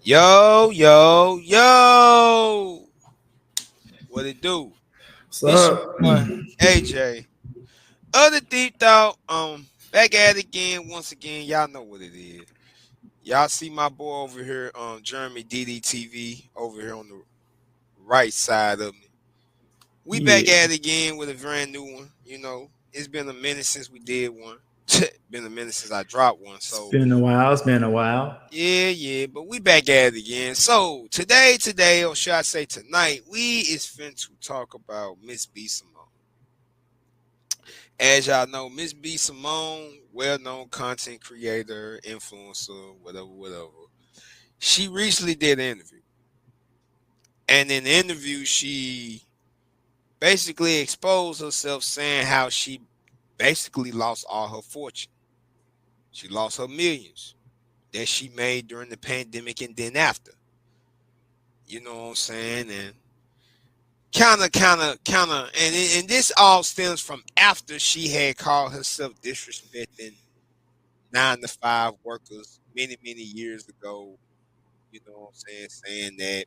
Yo, yo, yo. What it do? What's It's your up? boy, AJ. Other deep thought, back at it again, once again. Y'all know what it is. Y'all see my boy over here, Jeremy DDTV over here on the right side of me. We back Yeah, at it again with a brand new one. It's been a minute since we did one. Been a minute since I dropped one. it's So been a while. It's been a while. yeah, but we back at it again. So today, or should I say tonight, we is fin to talk about Miss B Simone. As y'all know, Miss B Simone, well-known content creator, influencer, whatever. She recently did an interview, and in the interview, she basically exposed herself, saying how she basically lost all her fortune. She lost her millions that she made during the pandemic and then after. You know what I'm saying? And and this all stems from after she had called herself disrespecting 9 to 5 workers many years ago. You know what I'm saying that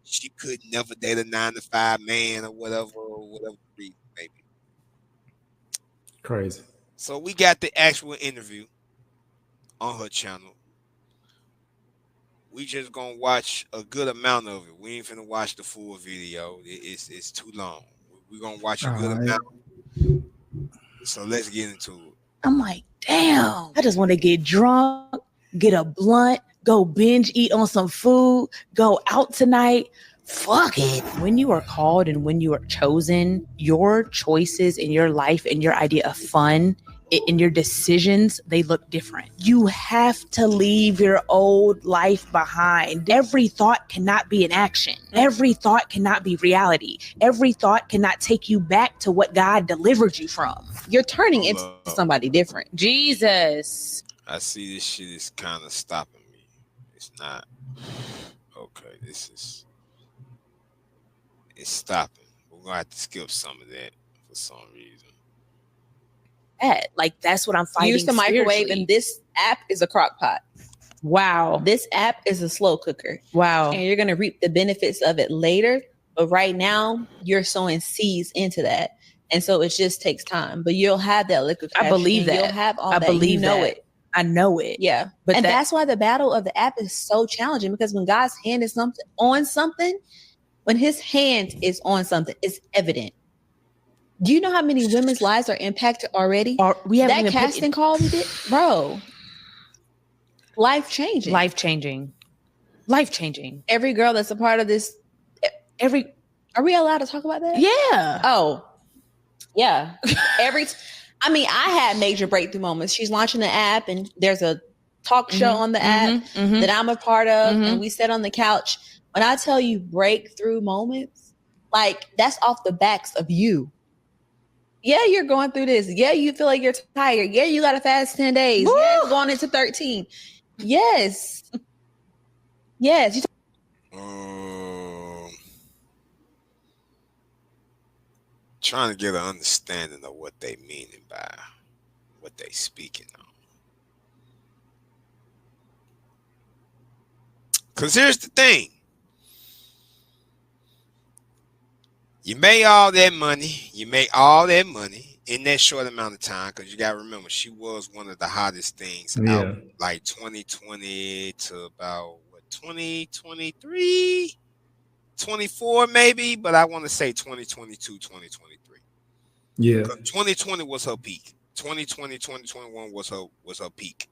she could never date a 9 to 5 man or whatever the reason maybe. Crazy. So we got the actual interview on her channel. We just gonna watch a good amount of it. We ain't finna watch the full video. It's too long. We're gonna watch a All good right. amount. So let's get into it. I'm like, damn, I just want to get drunk, get a blunt, go binge eat on some food, go out tonight. Fuck it. When you are called and when you are chosen, your choices in your life and your idea of fun and your decisions, they look different. You have to leave your old life behind. Every thought cannot be an action. Every thought cannot be reality. Every thought cannot take you back to what God delivered you from. You're turning Hold into up. somebody different. Jesus. I see this shit is kind of stopping me. It's not. Okay, it's stopping. We're gonna have to skip some of that for some reason. Like, that's what I'm fighting. Use the microwave, spiritually. and this app is a crock pot. Wow. This app is a slow cooker. Wow. And you're going to reap the benefits of it later. But right now, you're sowing seeds into that. And so it just takes time. But you'll have that liquid cash. I believe and that. You'll have all I that. believe You know that. it. I know it. Yeah. But and that's why the battle of the app is so challenging, because when God's hand is on something, when his hand is on something, it's evident. Do you know how many women's lives are impacted already? we haven't that even casting call we did, bro. Life changing. Life changing. Life changing. Every girl that's a part of this, are we allowed to talk about that? Yeah. Oh, yeah. I mean, I had major breakthrough moments. She's launching the app, and there's a talk show on the app that I'm a part of, and we sat on the couch. When I tell you breakthrough moments, like, that's off the backs of you. Yeah, you're going through this. Yeah, you feel like you're tired. Yeah, you got to fast 10 days. Woo! Yeah, going into 13. Yes. Yes. Trying to get an understanding of what they meaning by what they speaking on. Cause here's the thing. You made all that money. In that short amount of time, because you gotta remember, she was one of the hottest things out, like 2020 to about 2023, 24 maybe, but I want to say 2022, 2023. Yeah. 2020 was her peak. 2020, 2021 was her peak,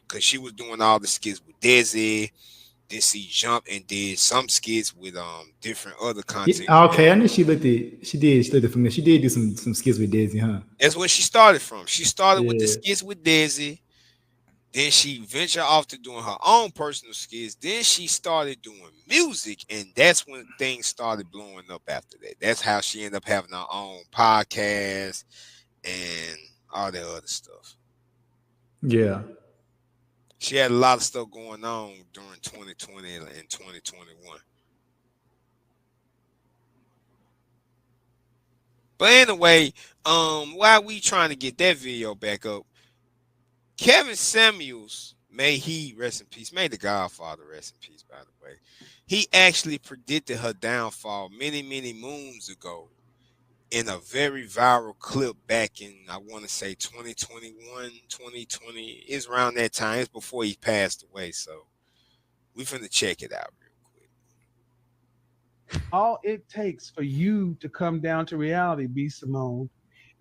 because she was doing all the skits with Desi. Then she jumped and did some skits with different other content. Yeah, okay, I knew she looked it from there. She did do some skits with Daisy, huh? That's where she started from. She started with the skits with Desi. Then she ventured off to doing her own personal skits. Then she started doing music, and that's when things started blowing up after that. That's how she ended up having her own podcast and all that other stuff. Yeah. She had a lot of stuff going on during 2020 and 2021. But anyway, while we trying to get that video back up, Kevin Samuels may he rest in peace. May the Godfather rest in peace, by the way. He actually predicted her downfall many, many moons ago in a very viral clip back in, I want to say 2021, 2020. It's around that time. It's before he passed away. So we finna check it out real quick. All it takes for you to come down to reality, B. Simone,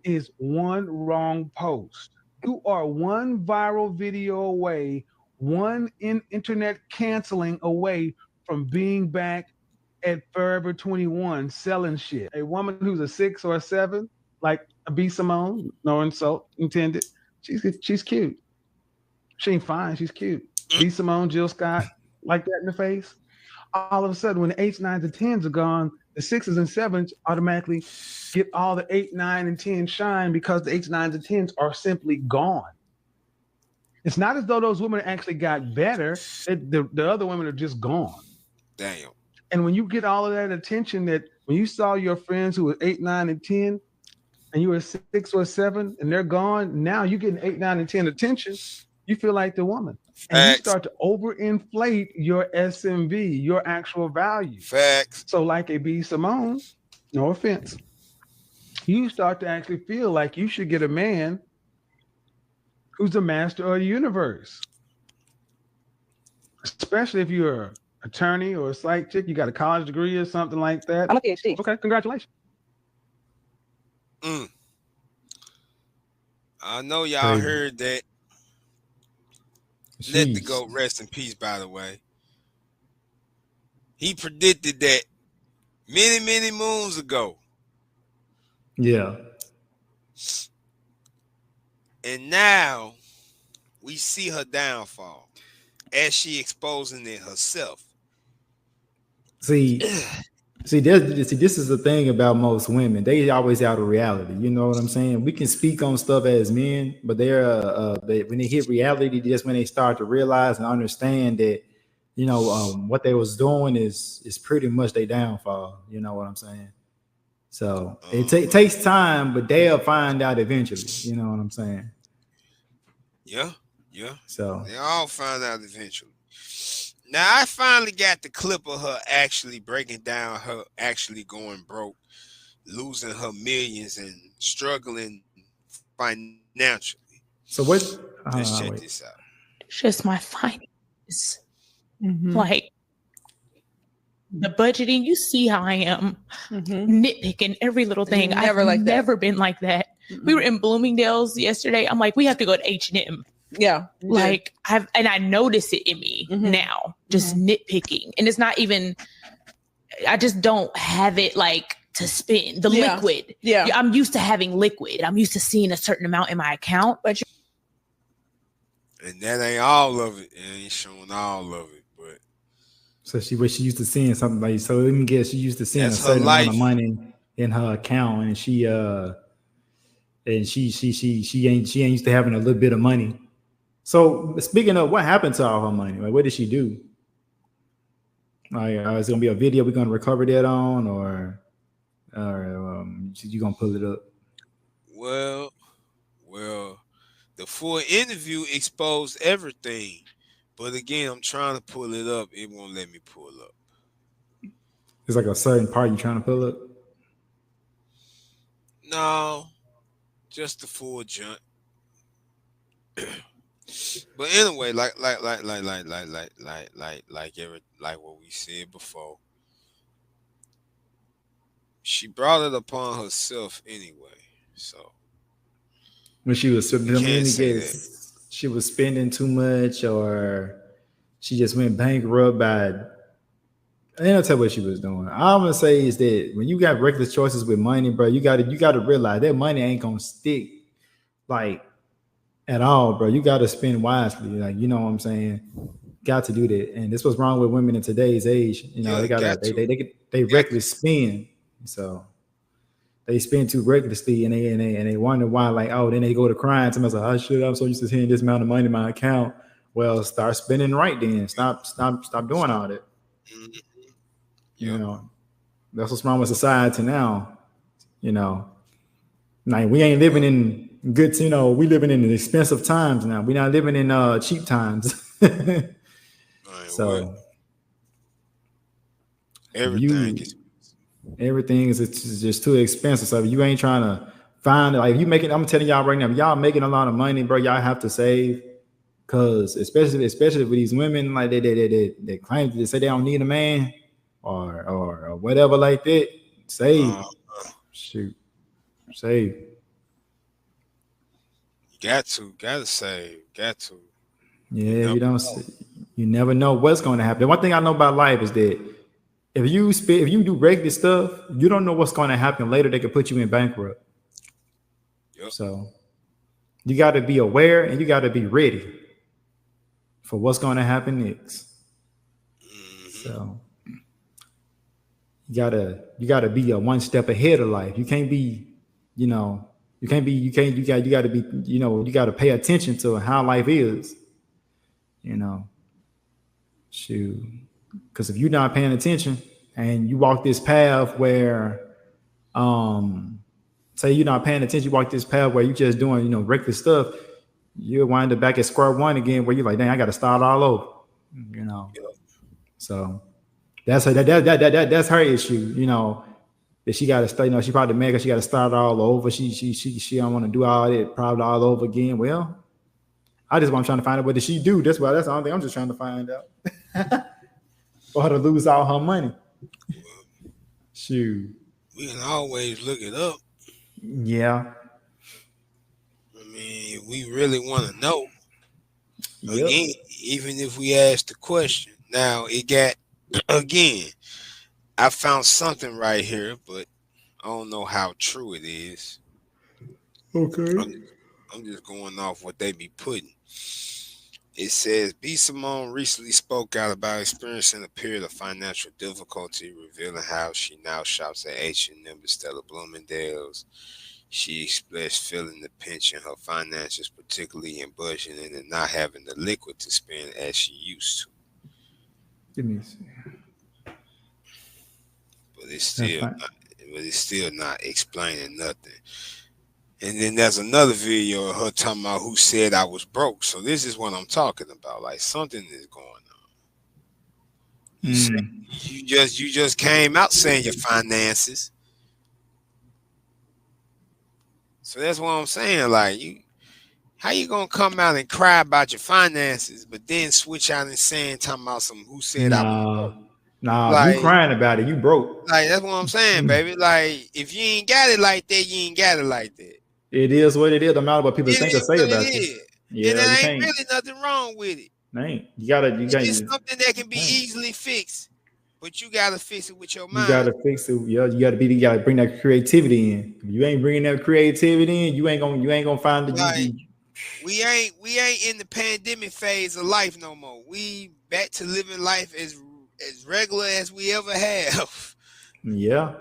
is one wrong post. You are one viral video away, one internet canceling away from being back at Forever 21 selling shit. A woman who's a 6 or a 7, like a B. Simone, no insult intended, she's cute. She ain't fine, she's cute. B. Simone, Jill Scott, like that in the face. All of a sudden, when the 8s, 9s, and 10s are gone, the 6s and 7s automatically get all the 8, 9, and 10 shine because the 8s, 9s, and 10s are simply gone. It's not as though those women actually got better. The other women are just gone. Damn. And when you get all of that attention, that when you saw your friends who were 8, 9, and 10, and you were 6 or 7, and they're gone, now you're getting 8, 9, and 10 attention, you feel like the woman. And you start to overinflate your SMV, your actual value. Facts. So like a B. Simone, no offense, you start to actually feel like you should get a man who's the master of the universe. Especially if you're an attorney or a psych chick, you got a college degree or something like that. I'm a PhD. Okay, congratulations. I know y'all heard that. Let the GOAT rest in peace, by the way. He predicted that many, many moons ago. Yeah. And now we see her downfall as she exposing it herself. See, this is the thing about most women. They always out of reality. You know what I'm saying? We can speak on stuff as men, but when they hit reality, just when they start to realize and understand that, you know, what they was doing is pretty much their downfall. You know what I'm saying? So it takes time, but they'll find out eventually. You know what I'm saying? Yeah. So they all find out eventually. Now, I finally got the clip of her actually breaking down her actually going broke, losing her millions and struggling financially. So what? Let's check this out. It's just my finances. Like the budgeting, you see how I am nitpicking every little thing. I've never been like that. We were in Bloomingdale's yesterday. I'm like, we have to go to H&M. Yeah. Like I notice it in me now, just nitpicking. And it's not even, I just don't have it like to spend the liquid. Yeah. I'm used to having liquid. I'm used to seeing a certain amount in my account. And that ain't all of it. It ain't showing all of it, but. So she used to seeing something like, so let me guess, she used to seeing a certain amount of money in her account, and she ain't used to having a little bit of money. So speaking of, what happened to all her money? Like, what did she do? Like, is it gonna be a video we're gonna recover that on, or you gonna pull it up? Well, the full interview exposed everything, but again, I'm trying to pull it up. It won't let me pull up. It's like a certain part you're trying to pull up. No, just the full junk. But anyway, like what we said before, she brought it upon herself anyway. So when she was she was spending too much, or she just went bankrupt by. I ain't gonna tell what she was doing. All I'm gonna say is that when you got reckless choices with money, bro, you gotta realize that money ain't gonna stick like at all, bro. You gotta spend wisely, like, you know what I'm saying. Got to do that, and this was wrong with women in today's age. You know, they reckless spend, so they spend too recklessly, and they wonder why. Like, oh, then they go to crying to me, like, oh shit, I'm so used to seeing this amount of money in my account. Well, start spending right then. Stop doing all that. You know, that's what's wrong with society now. You know, like we ain't living in good. We living in expensive times now. We're not living in cheap times. Man, what? So if Everything you is everything is it's just too expensive. So if you ain't trying to find like you making, I'm telling y'all right now, if y'all making a lot of money, bro. Y'all have to save. Cause especially with these women, like they claim they say they don't need a man or whatever like that. uh, Save, shoot, save. gotta say, got to. You Yeah, never you don't. know. You never know what's going to happen. One thing I know about life is that if you do regular stuff, you don't know what's going to happen later. They could put you in bankrupt. Yep. So you got to be aware and you got to be ready for what's going to happen next. Hmm. So you gotta be a one step ahead of life. You can't be, you know, you can't be, you got to be, you got to pay attention to how life is. You know, shoot, because if you're not paying attention and you walk this path where, um, say you're not paying attention, you walk this path where you just doing, regular stuff, you'll wind up back at square one again, where you're like, dang, I got to start all over. You know, Yep. so that's her issue. That she got to start. She probably mad because she got to start all over. She don't want to do all that probably all over again. Well, I just want trying to find out what did she do. That's the only thing I'm just trying to find out. For her to lose all her money. Well, Shoot. we can always look it up. Yeah. I mean, if we really want to know, Yep. again, even if we ask the question. Now, it got, again, I found something right here, but I don't know how true it is. Okay. I'm, I'm just going off what they be putting. It says B. Simone recently spoke out about experiencing a period of financial difficulty, revealing how she now shops at H&M instead of Bloomingdale's. She expressed feeling the pinch in her finances, particularly in budgeting and not having the liquid to spend as she used to. Give me. See. But it's That's still fine. not. But it's still not explaining nothing. And then there's another video of her talking about who said I was broke. So this is what I'm talking about. Like something is going on. You say Mm. you just came out saying your finances. So that's what I'm saying. Like how you gonna come out and cry about your finances, but then switch out and saying talking about some who said I was Nah. broke? Nah. If you Like crying about it, you broke. that's what I'm saying, baby. Like if you ain't got it like that, you ain't got it like that. It is what it is. No matter what people It think or is say what it about you. is. And Yeah, you there ain't can't. really nothing wrong with it. Ain't. You It got is you. something that can be Ain't. easily fixed, but you gotta fix it with your You mind. gotta fix it. Yeah, you gotta bring that creativity in. If you ain't bringing that creativity in, you ain't gonna find the Like you. we ain't in the pandemic phase of life no more. We back to living life as regular as we ever have. Yeah.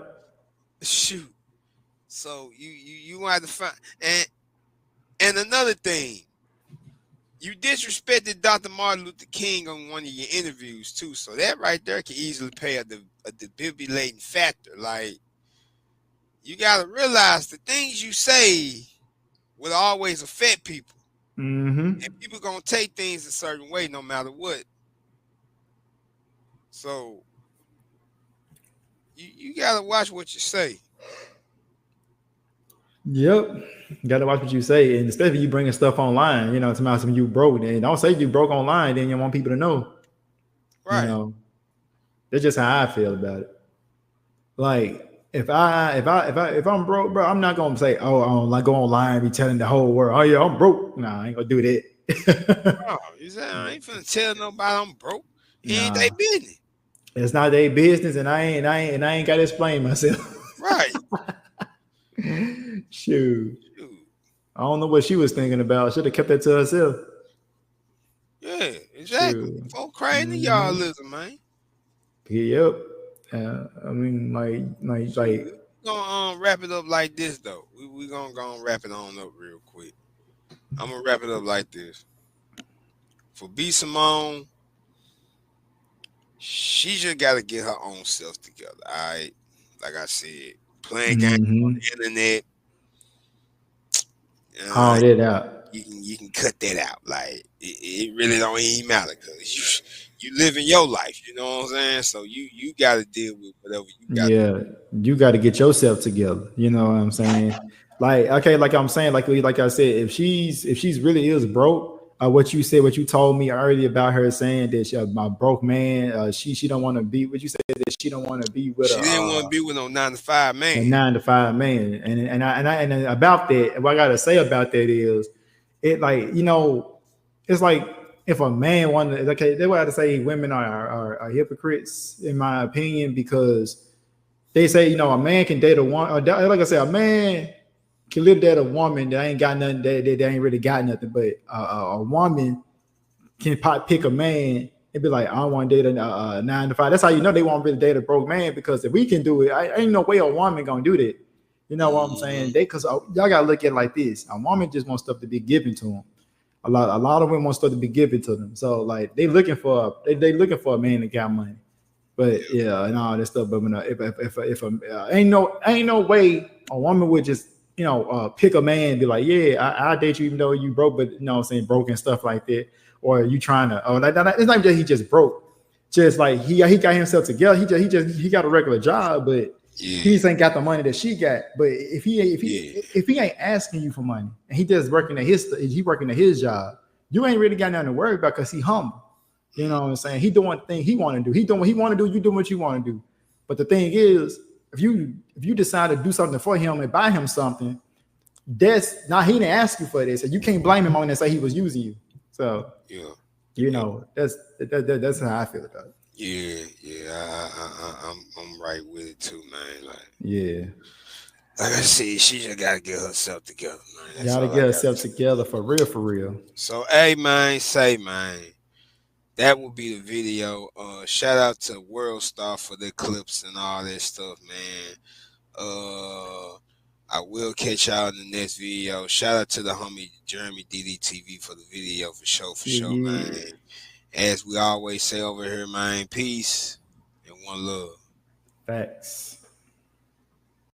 Shoot. So you want to find and another thing, you disrespected Dr. Martin Luther King on one of your interviews too. So that right there can easily play a debilitating factor. Like you gotta realize the things you say will always affect people. Mm-hmm. And people gonna take things a certain way no matter what. So you gotta watch what you say. Yep. You gotta watch what you say, and especially you bringing stuff online. To my some you broke, and don't say you broke online. Then you want people to know. You Right. know, that's just how I feel about it. Like if I'm broke, bro, I'm not gonna say, oh, like go online and be telling the whole world, oh yeah, I'm broke. Nah, I ain't gonna do that. Oh, you say I ain't finna tell nobody I'm broke. It ain't they Nah, business. it's not their business, and I ain't gotta explain myself. Right. Shoot, Shoot. I don't know what she was thinking about. Should have kept that to herself. Yeah, exactly. Shoot. Folk crazy y'all Mm-hmm. listen, man. Yep. I mean, like. Shoot. We gonna wrap it up like this though. We gonna go and wrap it on up real quick. I'm gonna wrap it up like this. For B Simone, she just gotta get her own self together. All right. Like I said, playing games on Mm-hmm. the internet, All that out. You can cut that out. Like it really don't even matter because you living your life. You know what I'm saying? So you got to deal with whatever you got. Yeah, you got to get yourself together. You know what I'm saying? Like, okay, like I'm saying, like I said, if she's really is broke, what you said, what you told me earlier about her saying that my broke man, she don't want to be. What you said that she don't want to be with She didn't want to be with no 9 to 5 a man. 9 to 5 man, and about that, what I gotta say about that is, it like it's like if a man wanted, okay, that's why I to say women are hypocrites in my opinion because they say, a man can date a woman. Like I said, a man can live date a woman that ain't got nothing. They ain't really got nothing. But a woman can pick a man and be like, I don't want to date a 9 to 5. That's how you know they won't really date a broke man because if we can do it, I ain't no way a woman gonna do that. You know what I'm saying? Because y'all gotta look at it like this: a woman just wants stuff to be given to them. A lot of women want stuff to be given to them. So like they looking for a man that got money. But yeah, and all that stuff. But when if ain't no way a woman would just pick a man and be like, yeah, I date you even though you broke, but what I'm saying, broke and stuff like that, or you trying to it's not just he just broke, just like he got himself together. He got a regular job, but he just ain't got the money that she got. But if he ain't asking you for money and he just working at his job, you ain't really got nothing to worry about because he humble. You know what I'm saying? He doing the thing he want to do. He doing what he want to do. You doing what you want to do. But the thing is, if you decide to do something for him and buy him something, that's not he didn't ask you for this, so you can't blame him on that. Say he was using you. So that's how I feel about it. I'm right with it too, man. Like I said, she just gotta get herself together, man. Gotta get herself together for real. So, hey, man, that will be the video. Shout out to World Star for their clips and all that stuff, man. I will catch y'all in the next video. Shout out to the homie Jeremy DDTV for the video for sure, man. As we always say over here, man, peace and one love. Facts.